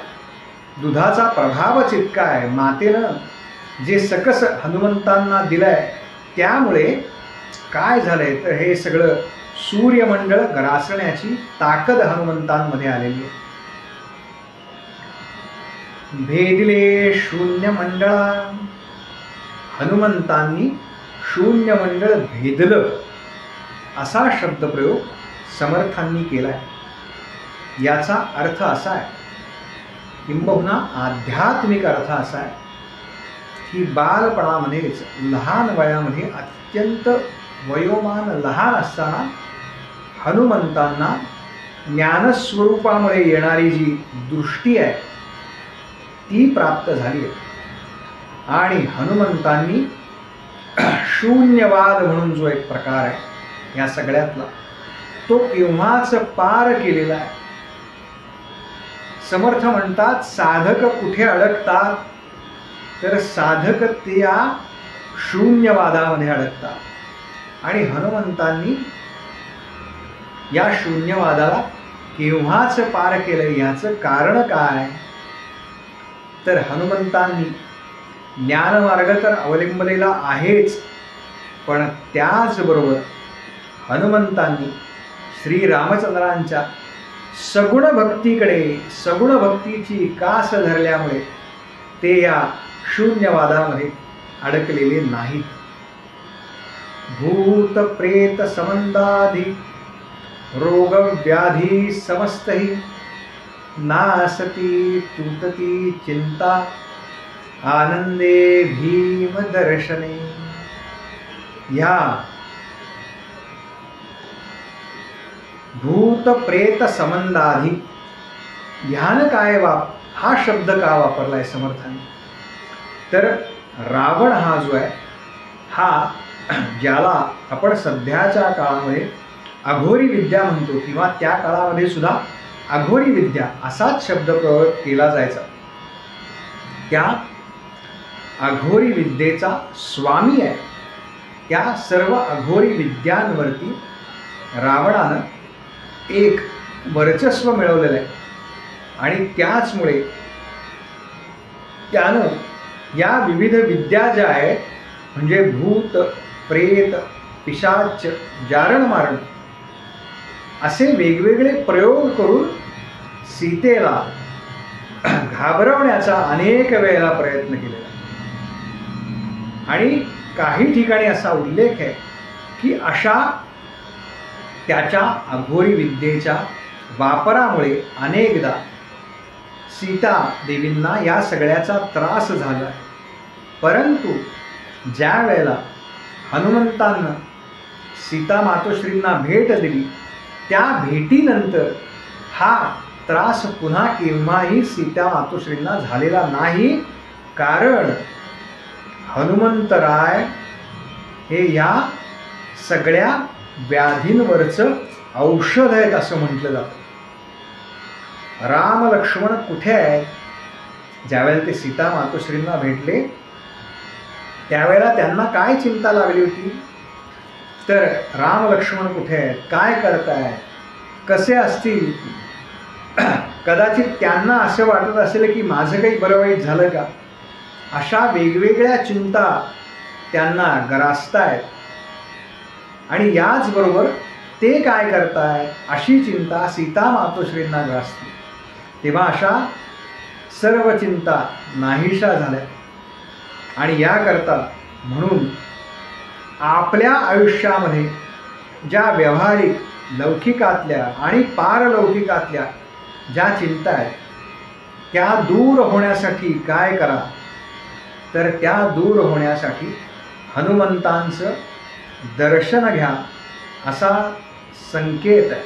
दुधाचा प्रभावच इतका आहे, मातेनं जे सकस हनुमंतांना दिलंय, त्यामुळे काय झालंय तर हे सगळं सूर्यमंडळ ग्रासण्याची ताकद हनुमंतांमध्ये आलेली आहे. भेदिले शून्य मंडळा, हनुमंतांनी शून्यमंडळ भेदलं असा शब्दप्रयोग समर्थांनी केलाय. याचा अर्थ असा आहे, किंबहुना आध्यात्मिक अर्थ असा आहे की बालपणामध्येच, लहान वयामध्ये, अत्यंत वयोमान लहान असताना हनुमंतांना ज्ञानस्वरूपामुळे येणारी जी दृष्टी आहे ती प्राप्त झाली आहे. आणि हनुमंतांनी शून्यवाद म्हणून जो एक प्रकार आहे या सगळ्यातला, तो केव्हाच पार केलेला आहे. समर्थ म्हणतात, साधक कुठे अडकतात तर साधक ते या शून्यवादामध्ये अडकतात. आणि हनुमंतांनी या शून्यवादाला केव्हाच पार केलं. याचं कारण काय तर हनुमंतांनी ज्ञानमार्ग तर अवलंबलेला आहेच, पण त्याचबरोबर हनुमंतांनी श्रीरामचंद्रांच्या सगुण भक्तीकडे, सगुण भक्तीची कास धरल्यामुळे ते या शून्यवादामध्ये अडकलेले नाहीत. भूत प्रेत संबंधाधी रोग व्याधी समस्तही नासती तुटती चिंता आनंदे भीम दर्शने. या भूत प्रेत संबंधाधी ह्यानं काय हा शब्द का वापरलाय समर्थांनी तर रावण हा जो आहे हा, ज्याला आपण सध्याच्या काळामध्ये अघोरी विद्या म्हणतो किंवा त्या काळामध्ये सुद्धा अघोरी विद्या असाच शब्द प्रयोग केला जायचा, त्या अघोरी विद्येचा स्वामी आहे. त्या सर्व अघोरी विद्यांवरती रावणानं एक वर्चस्व मिळवलेलं आहे. आणि त्याचमुळे त्यानं या विविध विद्या ज्या आहेत म्हणजे भूत, प्रेत, पिशाच, जारण मारण असे वेगवेगळे प्रयोग करून सीतेला घाबरवण्याचा अनेक वेळेला प्रयत्न केलेला. आणि काही ठिकाणी असा उल्लेख आहे की अशा त्याच्या अघोरी विद्येच्या वापरामुळे अनेकदा सीता देवींना या सगळ्याचा त्रास झाला. परंतु ज्या वेळेला हनुमंतांना सीता मातोश्रींना भेट दिली त्या भेटीनंतर हा त्रास पुन्हा केव्हाही सीता मातोश्रींना झालेला नाही. कारण हनुमंतराय हे या सगळ्या व्याधींवरचं औषध आहेत असं म्हटलं जातं. राम लक्ष्मण कुठे आहेत? ज्यावेळेला ते सीता मातोश्रींना भेटले त्यावेळेला त्यांना काय चिंता लागली होती? तर राम लक्ष्मण कुठे आहेत, काय करतायत, कसे असतील. कदाचित त्यांना असं वाटत असेल की माझं काही बरं वाईट झालं का, अशा वेगवेगळ्या चिंता त्यांना ग्रासतायत. आणि याचबरोबर ते काय करतायत अशी चिंता सीता मातोश्रींना ग्रासते. तेव्हा अशा सर्व चिंता नाहीशा झाल्या. आणि याकरता म्हणून आपल्या आयुष्यामध्ये ज्या व्यावहारिक लौकिकातल्या आणि पारलौकिकातल्या ज्या चिंता आहेत त्या दूर होण्यासाठी काय करा? तर त्या दूर होण्यासाठी हनुमंतांचं दर्शन घ्या असा संकेत आहे.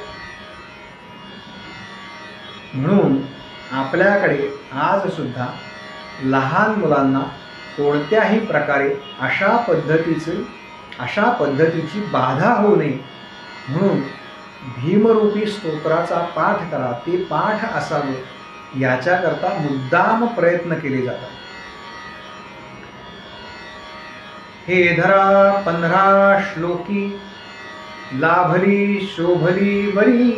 म्हणून आपल्याकडे आजसुद्धा लहान मुलांना कोणत्याही प्रकारे अशा पद्धतीची बाधा होऊ नये म्हणून भीमरूपी स्तोत्राचा पाठ करा. ते पाठ असावं याच्याकरता मुद्दाम प्रयत्न केले जातात. हे धरा 15 श्लोकी लाभली शोभली वरी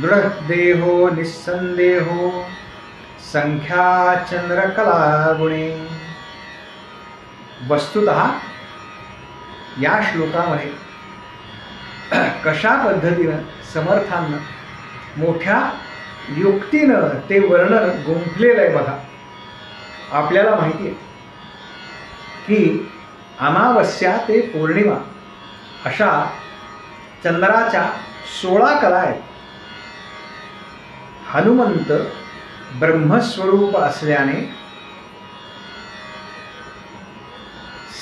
दृढ देहो निस्संदेहो संख्या चंद्रकला गुणे. वस्तुतः या श्लोकामध्ये कशा पद्धतीनं समर्थांना मोठ्या युक्तीनं ते वर्णन गुंफलेलं आहे बघा. आपल्याला माहिती आहे की अमावस्या ते पौर्णिमा अशा चंद्राच्या 16 कला आहेत. हनुमंत ब्रह्मस्वरूप असल्याने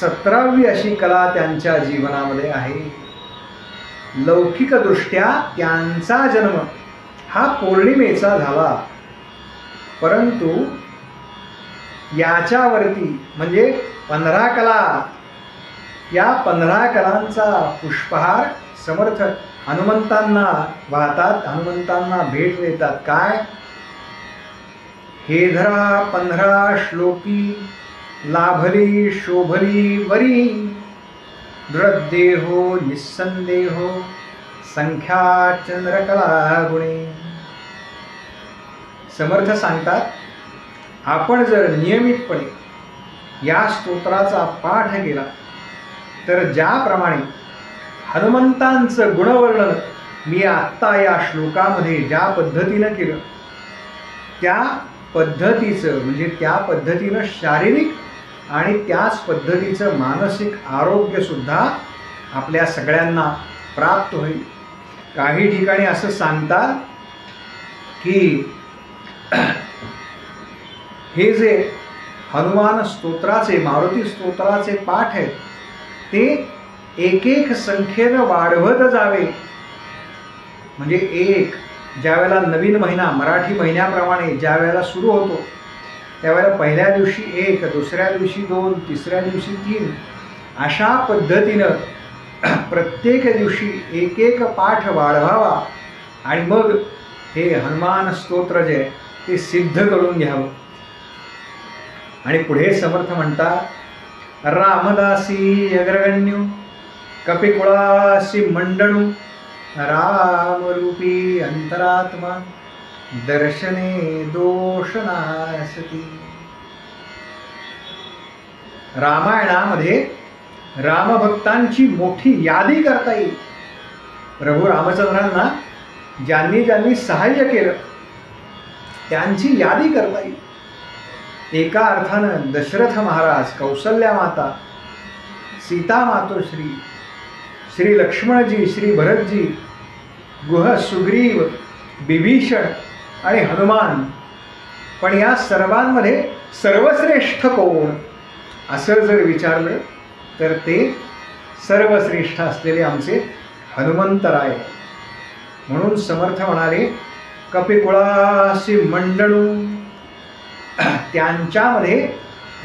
17वी अशी कला त्यांच्या जीवनामध्ये आहे. लौकिकदृष्ट्या त्यांचा जन्म हा पौर्णिमेचा झाला. परंतु याच्यावरती म्हणजे 15 कला, या 15 कलांचा पुष्पहार समर्थ हनुमंतांना वाहतात, हनुमंतांना भेट देतात. काय? हे धरा 15 श्लोकी लाभली शोभली वरी दृढदेहो निस्संदेहो संख्या चंद्रकला गुणे. समर्थ सांगतात आपण जर नियमितपणे या स्तोत्राचा पाठ केला तर ज्याप्रमाणे हनुमंतांचं गुणवर्णन मी आत्ता या श्लोकामध्ये ज्या पद्धतीनं केलं त्या पद्धतीचं म्हणजे त्या पद्धतीनं शारीरिक आणि त्याच पद्धतीचं मानसिक आरोग्यसुद्धा आपल्या सगळ्यांना प्राप्त होईल. काही ठिकाणी असं सांगतात की हे जे हनुमान स्तोत्राचे मारुती स्तोत्राचे पाठ आहेत ते एक एक संख्येनं वाढवत जावे. म्हणजे एक ज्यावेळेला नवीन महिना मराठी महिन्याप्रमाणे ज्या वेळेला सुरू होतो त्यावेळेला पहिल्या दिवशी 1, दुसऱ्या दिवशी 2, तिसऱ्या दिवशी 3 अशा पद्धतीनं प्रत्येक दिवशी एक एक पाठ वाढवावा आणि मग हे हनुमान स्तोत्र जे आहे ते सिद्ध करून घ्यावं. आणि पुढे समर्थ म्हणतात रामदासी अग्रगण्यू कपिकुळासी मंडणू रामरूपी अंतरात्मा दर्शने दोष नासती. रामायणामध्ये रामभक्तांची मोठी यादी करता येईल. प्रभू रामचंद्रांना ज्यांनी ज्यांनी सहाय्य केलं त्यांची यादी करता येईल. एका अर्थानं दशरथ महाराज, कौसल्या माता, सीता मातोश्री, श्री लक्ष्मणजी, श्री भरतजी, गुह, सुग्रीव, विभीषण आणि हनुमान. पण या सर्वांमध्ये सर्वश्रेष्ठ कोण असं जर विचारलं तर ते सर्वश्रेष्ठ असलेले आमचे हनुमंतराय. म्हणून समर्थ म्हणाले, कपिकुळासी मंडळू. त्यांच्यामध्ये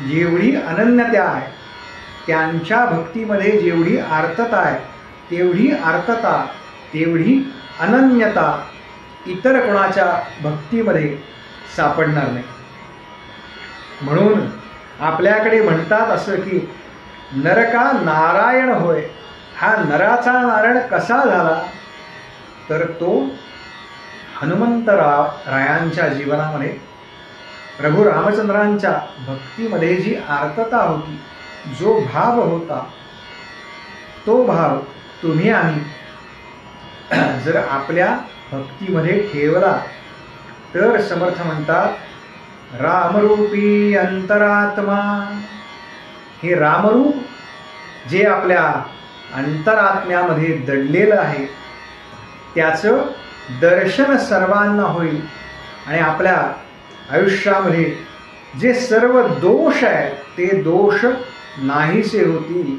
जेवढी अनन्यता आहे, त्यांच्या भक्तीमध्ये जेवढी आर्तता आहे, तेवढी आर्तता, तेवढी अनन्यता इतर कोणाच्या भक्तीमध्ये सापडणार नाही. म्हणून आपल्याकडे म्हणतात असं की नर का नारायण होय. हा नराचा नारायण कसा झाला तर तो हनुमंतरायांच्या जीवनामध्ये प्रभू रामचंद्रांच्या भक्तीमध्ये जी आर्तता होती, जो भाव होता, तो भाव तुम्ही आम्ही जर आपल्या भक्तीमध्ये ठेवला तर समर्थ म्हणतात रामरूपी अंतरात्मा. हे रामरूप जे आपल्या अंतरात्म्यामध्ये दडलेलं आहे त्याचं दर्शन सर्वांना होईल आणि आपल्या आयुष्यामध्ये जे सर्व दोष आहेत ते दोष नाहीसे होतील.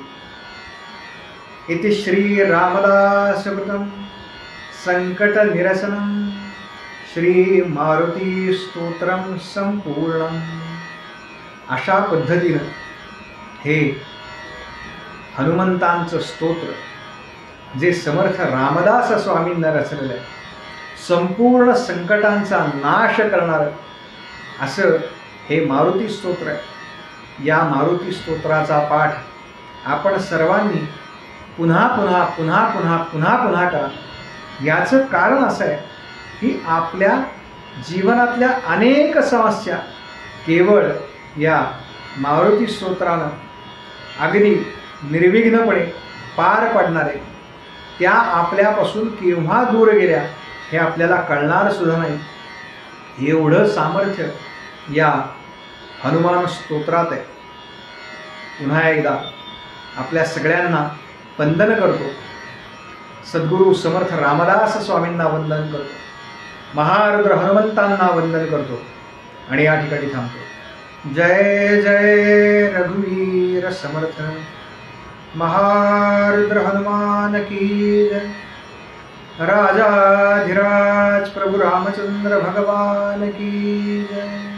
इति श्री रामदासकृतं संकट निरसनं श्री मारुती स्तोत्रम संपूर्णम. अशा पद्धतीनं हे हनुमंतांचं स्तोत्र जे समर्थ रामदास स्वामींना रचलेलं आहे, संपूर्ण संकटांचा नाश करणारं असं हे मारुती स्तोत्र आहे. या मारुती स्तोत्राचा पाठ आपण सर्वांनी पुन्हा पुन्हा पुन्हा पुन्हा पुन्हा पुन्हा करा. याचं कारण असं आहे की आपल्या जीवनातल्या अनेक समस्या केवळ या मारुती स्तोत्रानं अगदी निर्विघ्नपणे पार पडणारे, त्या आपल्यापासून केव्हा दूर गेल्या हे आपल्याला कळणार सुद्धा नाही. एवढं सामर्थ्य या हनुमान स्तोत्रात आहे. पुन्हा एकदा आपल्या सगळ्यांना वंदन करतो. सद्गुरू समर्थ रामदास स्वामींना वंदन करतो. महारुद्र हनुमंतांना वंदन करतो आणि या ठिकाणी थांबतो. जय जय रघुवीर समर्थ महारुद्र हनुमान की जय. राजाधिराज प्रभु रामचंद्र भगवान की जय.